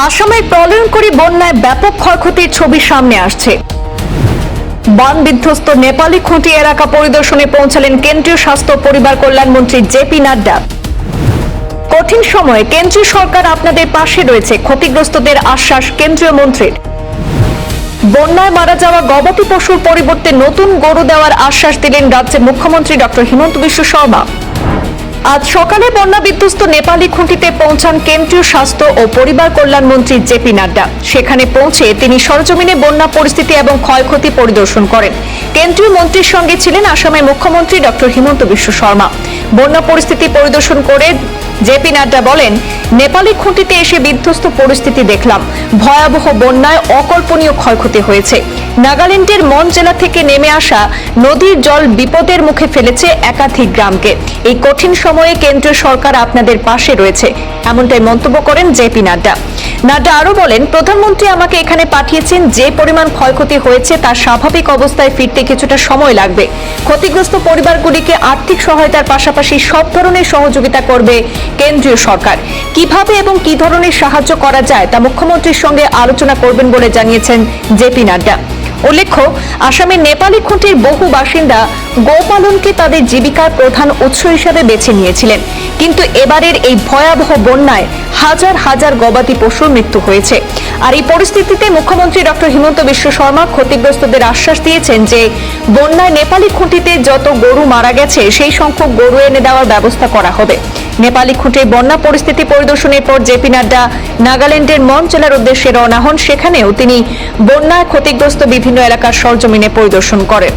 আসামের প্রলয়ঙ্করী বন্যায় ব্যাপক ক্ষয়ক্ষতির ছবি সামনে আসছে। বান বিধ্বস্ত নেপালি খুঁটি এলাকা পরিদর্শনে পৌঁছালেন কেন্দ্রীয় স্বাস্থ্য ও পরিবার কল্যাণ মন্ত্রী জেপি নাড্ডা। কঠিন সময়ে কেন্দ্রীয় সরকার আপনাদের পাশে রয়েছে, ক্ষতিগ্রস্তদের আশ্বাস কেন্দ্রীয় মন্ত্রীর। বন্যায় মারা যাওয়া গবাদি পশুর পরিবর্তে নতুন গরু দেওয়ার আশ্বাস দিলেন রাজ্যের মুখ্যমন্ত্রী ডক্টর হিমন্ত বিশ্ব শর্মা। আজ সকালে বন্যা বিধ্বস্ত নেপালি খুঁটিতে পৌঁছান কেন্দ্রীয় স্বাস্থ্য ও পরিবার কল্যাণ মন্ত্রী জেপি নাড্ডা। সেখানে পৌঁছে তিনি সরজমিনে বন্যা পরিস্থিতি এবং ক্ষয়ক্ষতি পরিদর্শন করেন। কেন্দ্রীয় মন্ত্রীর সঙ্গে ছিলেন আসামের মুখ্যমন্ত্রী ডক্টর হিমন্ত বিশ্ব শর্মা। বন্যা পরিস্থিতি পরিদর্শন করে জেপি নাড্ডা বলেন, নেপালি খুঁটিতে এসে বিধ্বস্ত পরিস্থিতি দেখলাম। ভয়াবহ বন্যায় অকল্পনীয় ক্ষয়ক্ষতি হয়েছে। নাগাল্যান্ডের মন জেলা থেকে নেমে আসা নদীর জল বিপদের মুখে ফেলেছে একাধিক গ্রামকে। এই কঠিন সময়ে কেন্দ্রীয় সরকার আপনাদের পাশে রয়েছে, এমনটাই মন্তব্য করেন জেপি নাড্ডা। নাড্ডা আরো বলেন, প্রধানমন্ত্রী আমাকে এখানে পাঠিয়েছেন। যে পরিমাণ ক্ষয়ক্ষতি হয়েছে তার স্বাভাবিক অবস্থায় ফিরতে কিছুটা সময় লাগবে। ক্ষতিগ্রস্ত পরিবারগুলিকে আর্থিক সহায়তার পাশাপাশি সব ধরনের সহযোগিতা করবে কেন্দ্রীয় সরকার। কিভাবে এবং কি ধরনের সাহায্য করা যায় তা মুখ্যমন্ত্রীর সঙ্গে আলোচনা করবেন বলে জানিয়েছেন জেপি নাড্ডা। উল্লেখ্য, আসামের নেপালি খুঁটির বহু বাসিন্দা গোপালনকে তাদের জীবিকার প্রধান উৎস হিসেবে বেছে নিয়েছিলেন, কিন্তু এবারের এই ভয়াবহ বন্যায় হাজার হাজার গবাদি পশুর মৃত্যু হয়েছে। আর এই পরিস্থিতিতে মুখ্যমন্ত্রী ডক্টর হিমন্ত বিশ্ব শর্মা ক্ষতিগ্রস্তদের আশ্বাস দিয়েছেন যে বন্যায় নেপালি খুঁটিতে যত গরু মারা গেছে সেই সংখ্যক গরু এনে দেওয়ার ব্যবস্থা করা হবে। নেপালি খুঁটির বন্যা পরিস্থিতি পরিদর্শনের পর জেপি নাড্ডা নাগাল্যান্ডের মন জেলার উদ্দেশ্যে রওনা হন। সেখানেও তিনি বন্যায় ক্ষতিগ্রস্ত বিভিন্ন এলাকার সরজমিনে পরিদর্শন করেন।